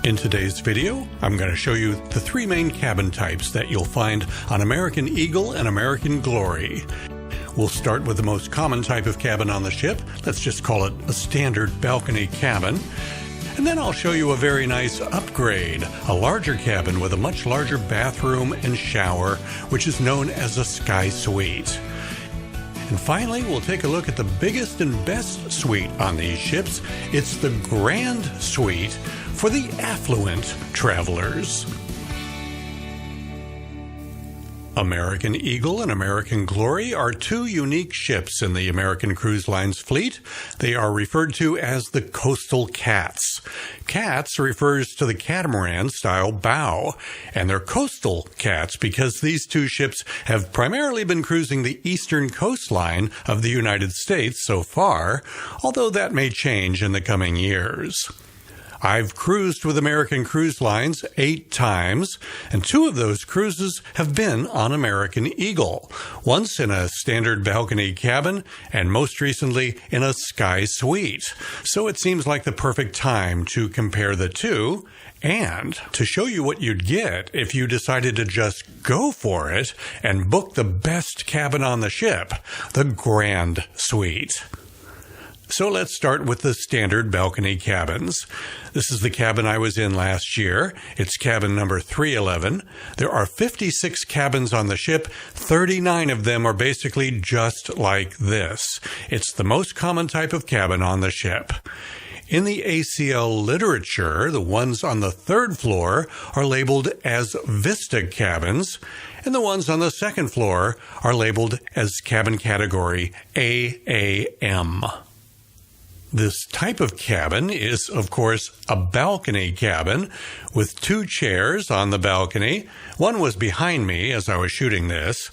In today's video, I'm going to show you the three main cabin types that you'll find on American Eagle and American Glory. We'll start with the most common type of cabin on the ship. Let's just call it a standard balcony cabin. And then I'll show you a very nice upgrade, a larger cabin with a much larger bathroom and shower, which is known as a sky suite. And finally, we'll take a look at the biggest and best suite on these ships. It's the Grand Suite for the affluent travelers. American Eagle and American Glory are two unique ships in the American Cruise Line's fleet. They are referred to as the Coastal Cats. Cats refers to the catamaran-style bow, and they're coastal cats because these two ships have primarily been cruising the eastern coastline of the United States so far, although that may change in the coming years. I've cruised with American Cruise Lines 8 times, and 2 of those cruises have been on American Eagle, once in a standard balcony cabin, and most recently in a sky suite. So it seems like the perfect time to compare the two, and to show you what you'd get if you decided to just go for it and book the best cabin on the ship, the Grand Suite. So let's start with the standard balcony cabins. This is the cabin I was in last year. It's cabin number 311. There are 56 cabins on the ship. 39 of them are basically just like this. It's the most common type of cabin on the ship. In the ACL literature, the ones on the 3rd floor are labeled as Vista cabins, and the ones on the 2nd floor are labeled as cabin category AAM. This type of cabin is, of course, a balcony cabin with 2 chairs on the balcony. One was behind me as I was shooting this.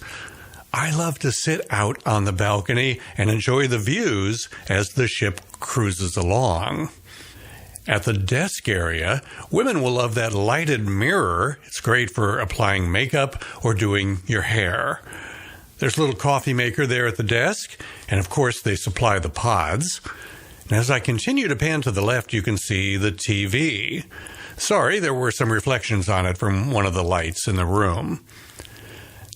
I love to sit out on the balcony and enjoy the views as the ship cruises along. At the desk area, women will love that lighted mirror. It's great for applying makeup or doing your hair. There's a little coffee maker there at the desk, and of course they supply the pods. And as I continue to pan to the left, you can see the TV. Sorry, there were some reflections on it from one of the lights in the room.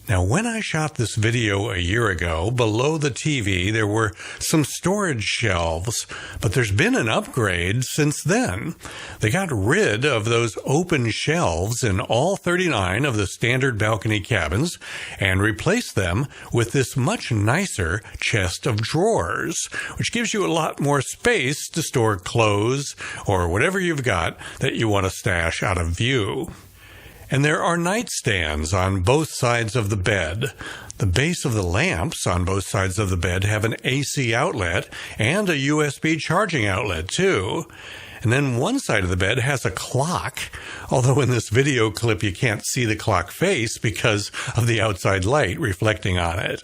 Now, when I shot this video a year ago, below the TV, there were some storage shelves, but there's been an upgrade since then. They got rid of those open shelves in all 39 of the standard balcony cabins and replaced them with this much nicer chest of drawers, which gives you a lot more space to store clothes or whatever you've got that you want to stash out of view. And there are nightstands on both sides of the bed. The base of the lamps on both sides of the bed have an AC outlet and a USB charging outlet too. And then one side of the bed has a clock, although in this video clip you can't see the clock face because of the outside light reflecting on it.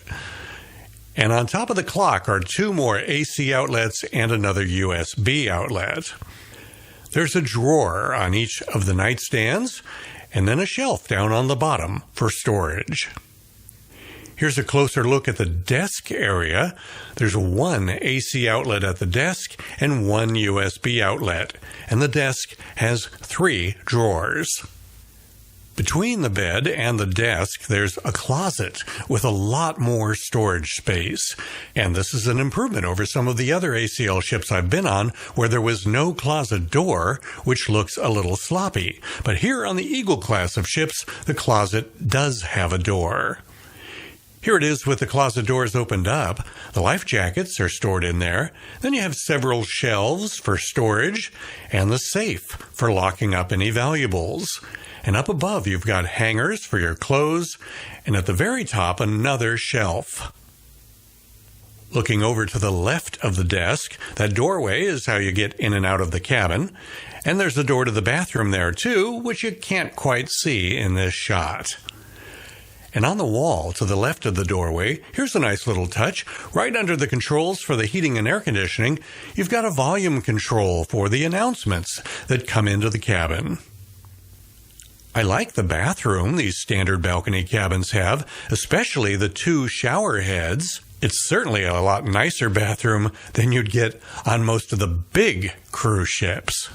And on top of the clock are 2 more AC outlets and another USB outlet. There's a drawer on each of the nightstands, and then a shelf down on the bottom for storage. Here's a closer look at the desk area. There's 1 AC outlet at the desk and 1 USB outlet, and the desk has 3 drawers. Between the bed and the desk, there's a closet with a lot more storage space. And this is an improvement over some of the other ACL ships I've been on where there was no closet door, which looks a little sloppy. But here on the Eagle class of ships, the closet does have a door. Here it is with the closet doors opened up. The life jackets are stored in there. Then you have several shelves for storage and the safe for locking up any valuables. And up above, you've got hangers for your clothes, and at the very top, another shelf. Looking over to the left of the desk, that doorway is how you get in and out of the cabin. And there's a door to the bathroom there, too, which you can't quite see in this shot. And on the wall to the left of the doorway, here's a nice little touch. Right under the controls for the heating and air conditioning, you've got a volume control for the announcements that come into the cabin. I like the bathroom these standard balcony cabins have, especially the 2 shower heads. It's certainly a lot nicer bathroom than you'd get on most of the big cruise ships.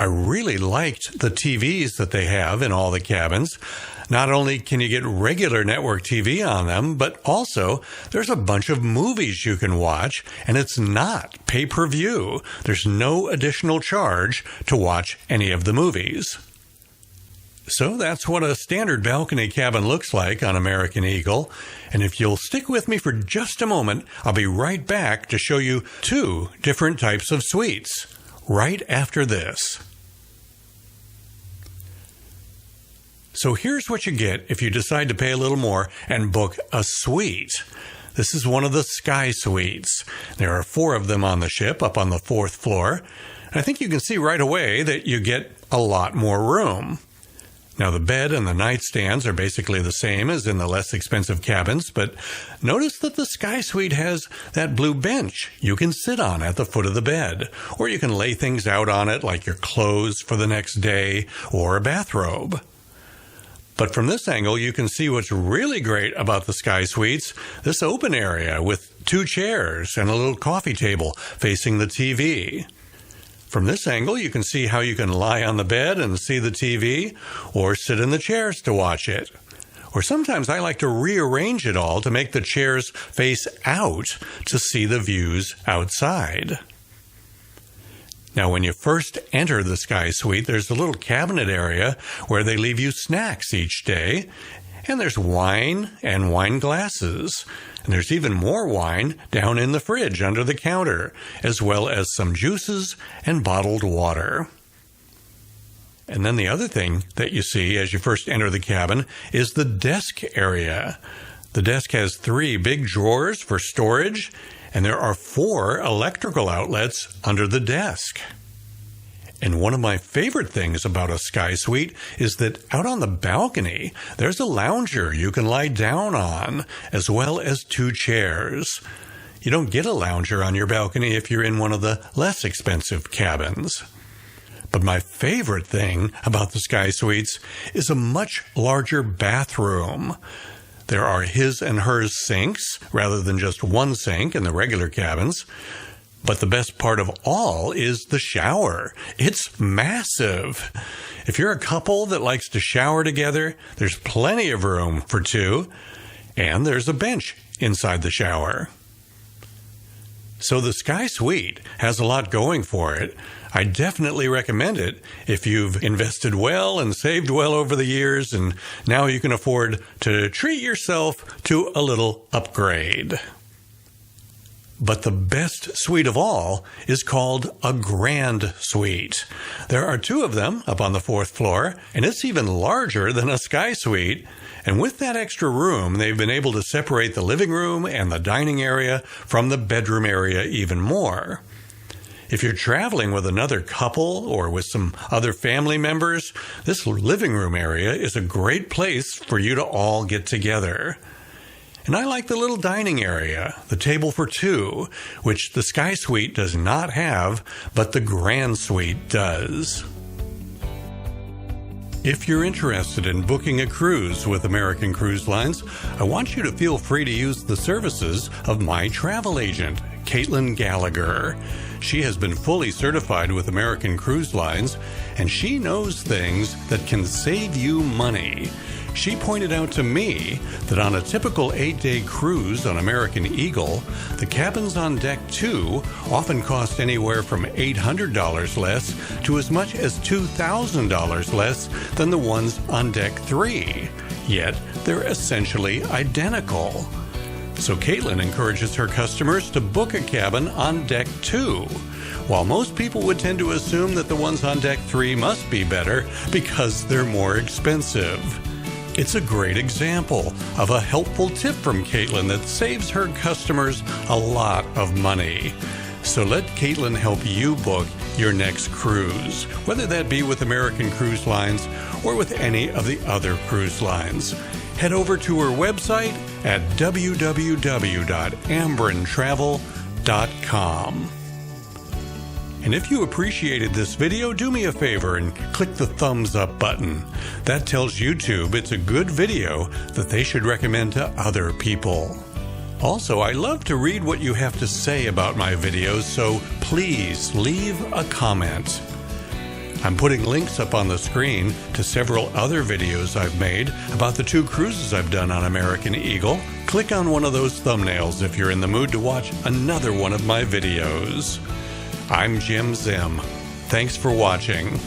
I really liked the TVs that they have in all the cabins. Not only can you get regular network TV on them, but also there's a bunch of movies you can watch, and it's not pay-per-view. There's no additional charge to watch any of the movies. So that's what a standard balcony cabin looks like on American Eagle. And if you'll stick with me for just a moment, I'll be right back to show you 2 different types of suites right after this. So here's what you get if you decide to pay a little more and book a suite. This is one of the Sky Suites. There are 4 of them on the ship up on the 4th floor. I think you can see right away that you get a lot more room. Now, the bed and the nightstands are basically the same as in the less expensive cabins, but notice that the Sky Suite has that blue bench you can sit on at the foot of the bed, or you can lay things out on it like your clothes for the next day or a bathrobe. But from this angle, you can see what's really great about the Sky Suites, this open area with 2 chairs and a little coffee table facing the TV. From this angle, you can see how you can lie on the bed and see the TV, or sit in the chairs to watch it. Or sometimes I like to rearrange it all to make the chairs face out to see the views outside. Now, when you first enter the Sky Suite, there's a little cabinet area where they leave you snacks each day, and there's wine and wine glasses. And there's even more wine down in the fridge under the counter, as well as some juices and bottled water. And then the other thing that you see as you first enter the cabin is the desk area. The desk has 3 big drawers for storage, and there are 4 electrical outlets under the desk. And one of my favorite things about a Sky Suite is that out on the balcony, there's a lounger you can lie down on, as well as 2 chairs. You don't get a lounger on your balcony if you're in one of the less expensive cabins. But my favorite thing about the Sky Suites is a much larger bathroom. There are his and hers sinks, rather than just one sink in the regular cabins. But the best part of all is the shower. It's massive. If you're a couple that likes to shower together, there's plenty of room for 2, and there's a bench inside the shower. So the Sky Suite has a lot going for it. I definitely recommend it if you've invested well and saved well over the years, and now you can afford to treat yourself to a little upgrade. But the best suite of all is called a Grand Suite. There are 2 of them up on the 4th floor, and it's even larger than a Sky Suite. And with that extra room, they've been able to separate the living room and the dining area from the bedroom area even more. If you're traveling with another couple or with some other family members, this living room area is a great place for you to all get together. And I like the little dining area, the table for 2, which the Sky Suite does not have, but the Grand Suite does. If you're interested in booking a cruise with American Cruise Lines, I want you to feel free to use the services of my travel agent, Caitlin Gallagher. She has been fully certified with American Cruise Lines, and she knows things that can save you money. She pointed out to me that on a typical 8-day cruise on American Eagle, the cabins on Deck 2 often cost anywhere from $800 less to as much as $2,000 less than the ones on Deck 3. Yet, they're essentially identical. So Caitlin encourages her customers to book a cabin on Deck 2, while most people would tend to assume that the ones on Deck 3 must be better because they're more expensive. It's a great example of a helpful tip from Caitlin that saves her customers a lot of money. So let Caitlin help you book your next cruise, whether that be with American Cruise Lines or with any of the other cruise lines. Head over to her website at www.ambrintravel.com. And if you appreciated this video, do me a favor and click the thumbs up button. That tells YouTube it's a good video that they should recommend to other people. Also, I love to read what you have to say about my videos, so please leave a comment. I'm putting links up on the screen to several other videos I've made about the 2 cruises I've done on American Eagle. Click on one of those thumbnails if you're in the mood to watch another one of my videos. I'm Jim Zim. Thanks for watching.